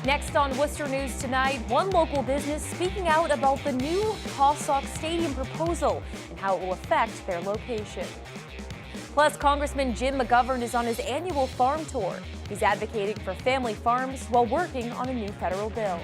Next on Worcester News Tonight, one local business speaking out about the new Paw Sox stadium proposal and how it will affect their location. Plus, Congressman Jim McGovern is on his annual farm tour. He's advocating for family farms while working on a new federal bill.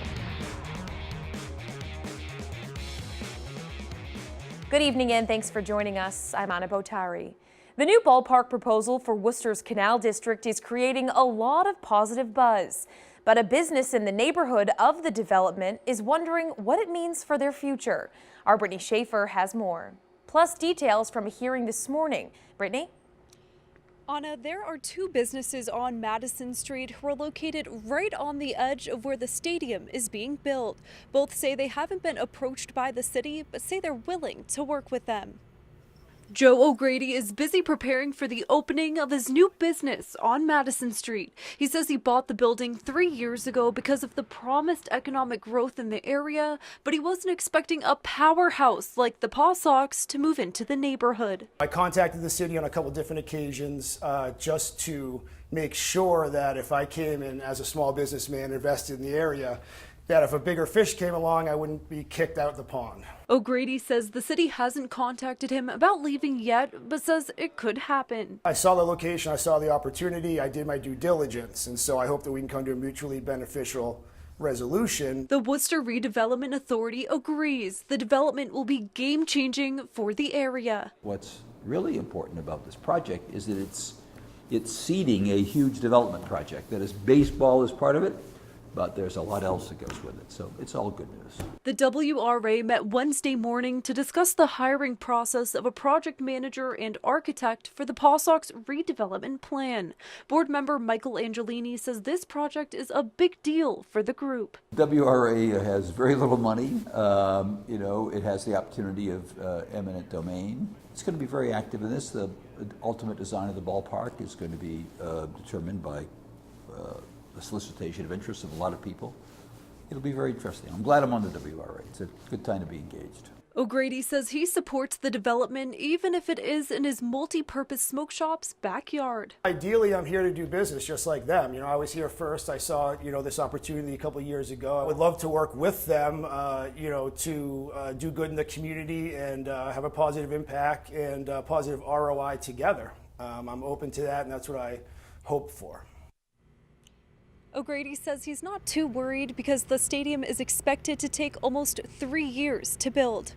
Good evening and thanks for joining us. I'm Anna Botari. The new ballpark proposal for Worcester's Canal District is creating a lot of positive buzz. But a business in the neighborhood of the development is wondering what it means for their future. Our Brittany Schaefer has more. Plus details from a hearing this morning. Brittany? Anna, there are two businesses on Madison Street who are located right on the edge of where the stadium is being built. Both say they haven't been approached by the city, but say they're willing to work with them. Joe O'Grady is busy preparing for the opening of his new business on Madison Street. He says he bought the building 3 years ago because of the promised economic growth in the area, but he wasn't expecting a powerhouse like the Paw Sox to move into the neighborhood. I contacted the city on a couple different occasions just to make sure that if I came in as a small businessman and invested in the area, that if a bigger fish came along, I wouldn't be kicked out the pond. O'Grady says the city hasn't contacted him about leaving yet, but says it could happen. I saw the location, I saw the opportunity, I did my due diligence, and so I hope that we can come to a mutually beneficial resolution. The Worcester Redevelopment Authority agrees the development will be game-changing for the area. What's really important about this project is that it's seeding a huge development project. That is, baseball is part of it, but there's a lot else that goes with it, so it's all good news. The WRA met Wednesday morning to discuss the hiring process of a project manager and architect for the Paw Sox redevelopment plan. Board member Michael Angelini says this project is a big deal for the group. WRA has very little money. It has the opportunity of eminent domain. It's going to be very active in this. The ultimate design of the ballpark is going to be determined by the solicitation of interest of a lot of people. It'll be very interesting. I'm glad I'm on the WRA. It's a good time to be engaged. O'Grady says he supports the development even if it is in his multi-purpose smoke shop's backyard. Ideally, I'm here to do business just like them. I was here first. I saw, this opportunity a couple of years ago. I would love to work with them, to do good in the community and have a positive impact and positive ROI together. I'm open to that, and that's what I hope for. O'Grady says he's not too worried because the stadium is expected to take almost 3 years to build.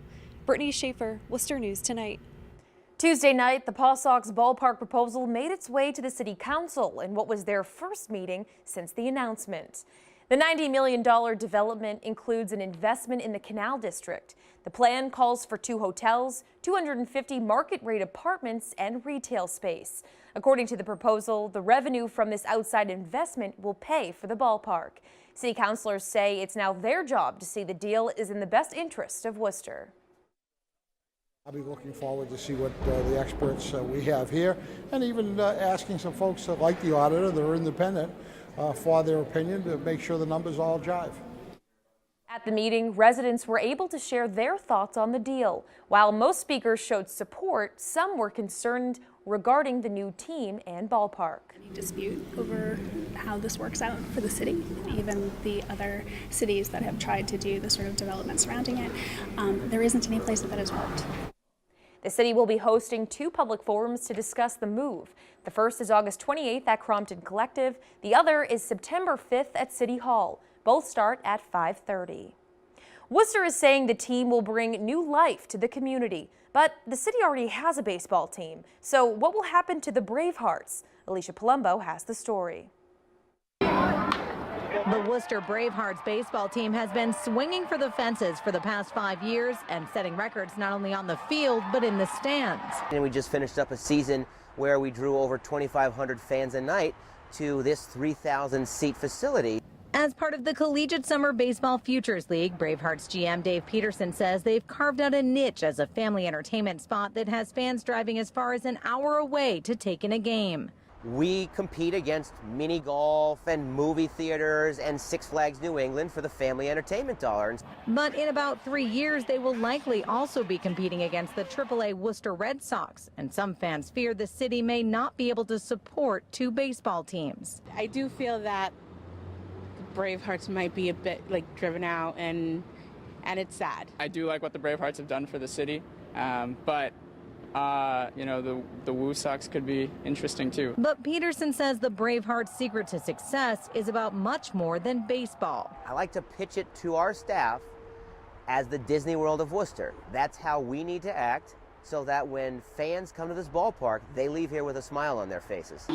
Brittany Schaefer, Worcester News Tonight. Tuesday night, the Paw Sox ballpark proposal made its way to the City Council in what was their first meeting since the announcement. The $90 million development includes an investment in the Canal District. The plan calls for 2 hotels, 250 market-rate apartments, and retail space. According to the proposal, the revenue from this outside investment will pay for the ballpark. City councilors say it's now their job to see the deal is in the best interest of Worcester. I'll be looking forward to see what the experts we have here, and even asking some folks like the auditor that are independent for their opinion to make sure the numbers all jive. At the meeting, residents were able to share their thoughts on the deal. While most speakers showed support, some were concerned regarding the new team and ballpark. Any dispute over how this works out for the city, even the other cities that have tried to do the sort of development surrounding it, there isn't any place that has worked. The city will be hosting 2 public forums to discuss the move. The first is August 28th at Crompton Collective. The other is September 5th at City Hall. Both start at 5:30. Worcester is saying the team will bring new life to the community, but the city already has a baseball team. So what will happen to the Bravehearts? Alicia Palumbo has the story. The Worcester Bravehearts baseball team has been swinging for the fences for the past 5 years and setting records not only on the field but in the stands. And we just finished up a season where we drew over 2,500 fans a night to this 3,000-seat facility. As part of the Collegiate Summer Baseball Futures League, Bravehearts GM Dave Peterson says they've carved out a niche as a family entertainment spot that has fans driving as far as an hour away to take in a game. We compete against mini golf and movie theaters and Six Flags New England for the family entertainment dollar. But in about 3 years, they will likely also be competing against the AAA Worcester Red Sox. And some fans fear the city may not be able to support 2 baseball teams. I do feel that Bravehearts might be a bit driven out, and it's sad. I do like what the Bravehearts have done for the city, but the Paw Sox could be interesting too. But Peterson says the Bravehearts' secret to success is about much more than baseball. I like to pitch it to our staff as the Disney World of Worcester. That's how we need to act, so that when fans come to this ballpark, they leave here with a smile on their faces.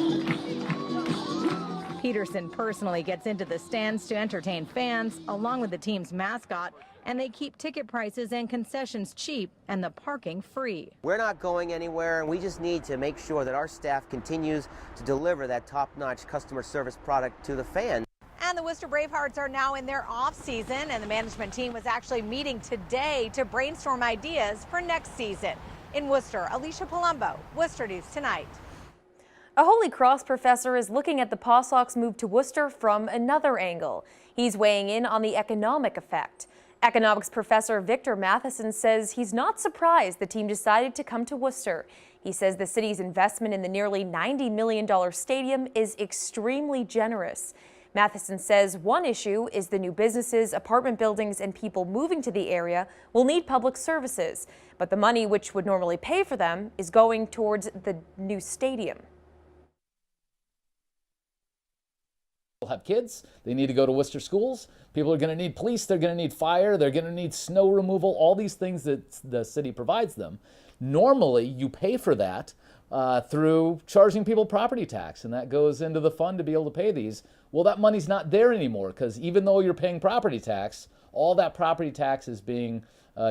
Peterson personally gets into the stands to entertain fans, along with the team's mascot, and they keep ticket prices and concessions cheap and the parking free. We're not going anywhere, and we just need to make sure that our staff continues to deliver that top-notch customer service product to the fan. And the Worcester Bravehearts are now in their off season, and the management team was actually meeting today to brainstorm ideas for next season. In Worcester, Alicia Palumbo, Worcester News Tonight. A Holy Cross professor is looking at the Paw Sox move to Worcester from another angle. He's weighing in on the economic effect. Economics professor Victor Matheson says he's not surprised the team decided to come to Worcester. He says the city's investment in the nearly $90 million stadium is extremely generous. Matheson says one issue is the new businesses, apartment buildings, and people moving to the area will need public services, but the money which would normally pay for them is going towards the new stadium. Have kids, they need to go to Worcester schools. People are going to need police, they're going to need fire, they're going to need snow removal, all these things that the city provides them. Normally, you pay for that through charging people property tax, and that goes into the fund to be able to pay these. Well, that money's not there anymore, because even though you're paying property tax, all that property tax is being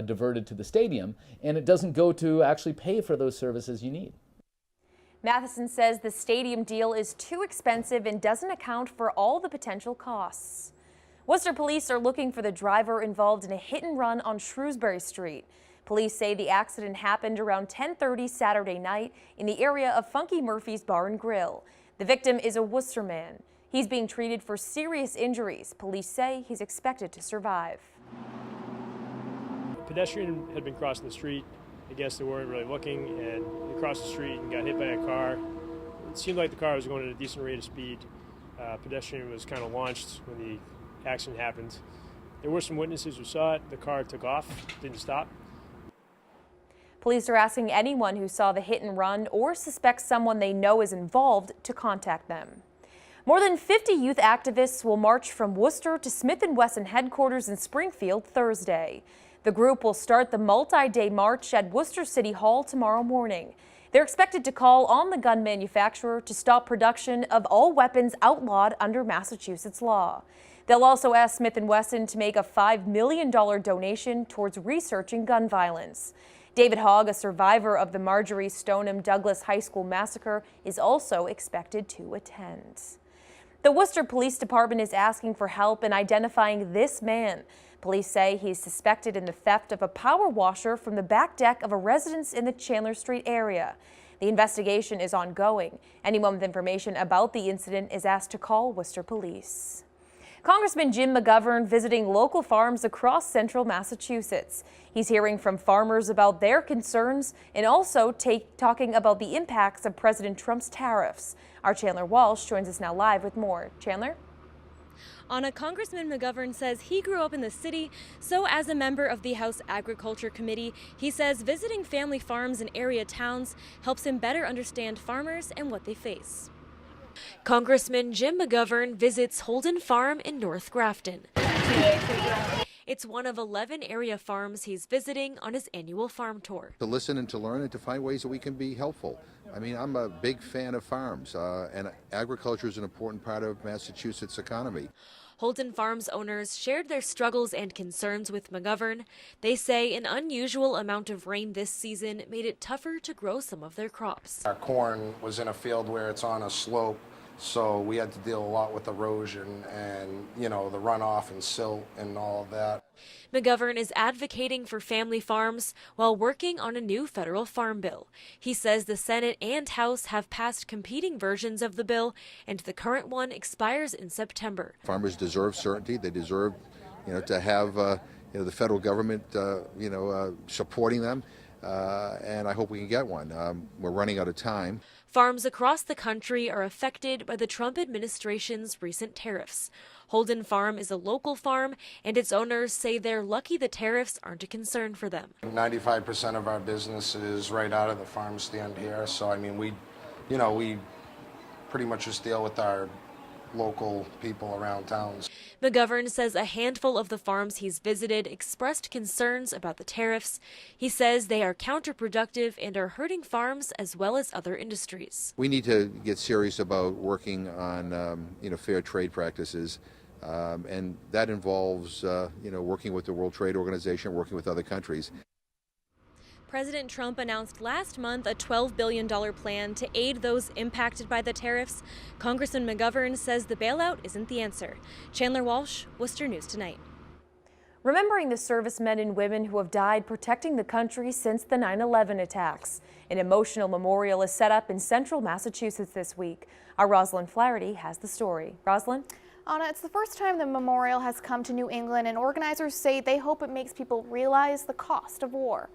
diverted to the stadium, and it doesn't go to actually pay for those services you need. Matheson says the stadium deal is too expensive and doesn't account for all the potential costs. Worcester police are looking for the driver involved in a hit and run on Shrewsbury Street. Police say the accident happened around 10:30 Saturday night in the area of Funky Murphy's Bar and Grill. The victim is a Worcester man. He's being treated for serious injuries. Police say he's expected to survive. A pedestrian had been crossing the street. I guess they weren't really looking, and they crossed the street and got hit by a car. It seemed like the car was going at a decent rate of speed. Pedestrian was kind of launched when the accident happened. There were some witnesses who saw it. The car took off, didn't stop. Police are asking anyone who saw the hit and run or suspects someone they know is involved to contact them. More than 50 youth activists will march from Worcester to Smith & Wesson headquarters in Springfield Thursday. The group will start the multi-day march at Worcester City Hall tomorrow morning. They're expected to call on the gun manufacturer to stop production of all weapons outlawed under Massachusetts law. They'll also ask Smith & Wesson to make a $5 million donation towards researching gun violence. David Hogg, a survivor of the Marjorie Stoneham Douglas High School massacre, is also expected to attend. The Worcester Police Department is asking for help in identifying this man. Police say he's suspected in the theft of a power washer from the back deck of a residence in the Chandler Street area. The investigation is ongoing. Anyone with information about the incident is asked to call Worcester Police. Congressman Jim McGovern visiting local farms across central Massachusetts. He's hearing from farmers about their concerns and also talking about the impacts of President Trump's tariffs. Our Chandler Walsh joins us now live with more. Chandler? Anna, Congressman McGovern says he grew up in the city, so as a member of the House Agriculture Committee, he says visiting family farms in area towns helps him better understand farmers and what they face. Congressman Jim McGovern visits Holden Farm in North Grafton. It's one of 11 area farms he's visiting on his annual farm tour. To listen and to learn and to find ways that we can be helpful. I mean, I'm a big fan of farms, and agriculture is an important part of Massachusetts' economy. Holden Farms owners shared their struggles and concerns with McGovern. They say an unusual amount of rain this season made it tougher to grow some of their crops. Our corn was in a field where it's on a slope, so we had to deal a lot with erosion and, the runoff and silt and all of that. McGovern is advocating for family farms while working on a new federal farm bill. He says the Senate and House have passed competing versions of the bill, and the current one expires in September. Farmers deserve certainty. They deserve, to have, the federal government, supporting them. And I hope we can get one. We're running out of time. Farms across the country are affected by the Trump administration's recent tariffs. Holden Farm is a local farm, and its owners say they're lucky the tariffs aren't a concern for them. 95% of our business is right out of the farm stand here, so I mean, we pretty much just deal with our local people around town. McGovern says a handful of the farms he's visited expressed concerns about the tariffs. He says they are counterproductive and are hurting farms as well as other industries. We need to get serious about working on fair trade practices, and that involves working with the World Trade Organization, working with other countries. President Trump announced last month a $12 billion plan to aid those impacted by the tariffs. Congressman McGovern says the bailout isn't the answer. Chandler Walsh, Worcester News Tonight. Remembering the servicemen and women who have died protecting the country since the 9/11 attacks. An emotional memorial is set up in central Massachusetts this week. Our Rosalind Flaherty has the story. Rosalind? Anna, it's the first time the memorial has come to New England, and organizers say they hope it makes people realize the cost of war.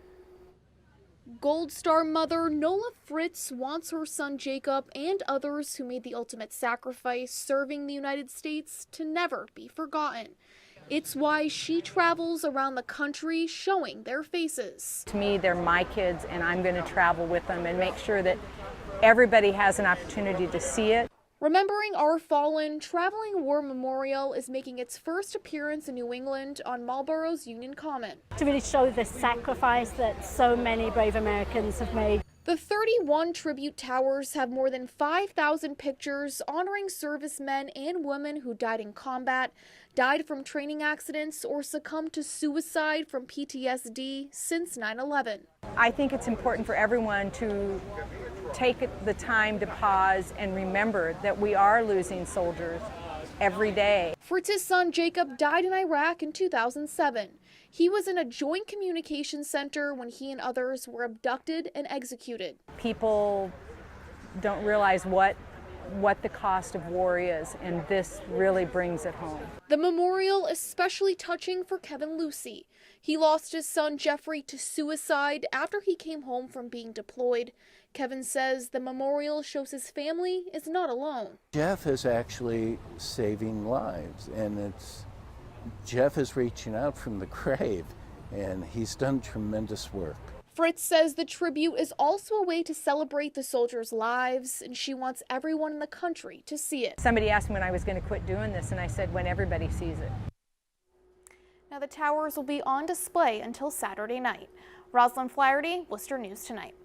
Gold Star mother Nola Fritz wants her son Jacob and others who made the ultimate sacrifice serving the United States to never be forgotten. It's why she travels around the country showing their faces. To me, they're my kids, and I'm going to travel with them and make sure that everybody has an opportunity to see it. Remembering Our Fallen, Traveling War Memorial is making its first appearance in New England on Marlborough's Union Common. To really show the sacrifice that so many brave Americans have made. The 31 tribute towers have more than 5,000 pictures honoring servicemen and women who died in combat, died from training accidents, or succumbed to suicide from PTSD since 9/11. I think it's important for everyone to take the time to pause and remember that we are losing soldiers every day. Fritz's son Jacob died in Iraq in 2007. He was in a joint communications center when he and others were abducted and executed. People don't realize what the cost of war is, and this really brings it home. The memorial especially touching for Kevin Lucy. He lost his son Jeffrey to suicide after he came home from being deployed. Kevin says the memorial shows his family is not alone. Jeff is actually saving lives, and Jeff is reaching out from the grave, and he's done tremendous work. Fritz says the tribute is also a way to celebrate the soldiers' lives, and she wants everyone in the country to see it. Somebody asked me when I was going to quit doing this, and I said when everybody sees it. Now the towers will be on display until Saturday night. Rosalind Flaherty, Worcester News Tonight.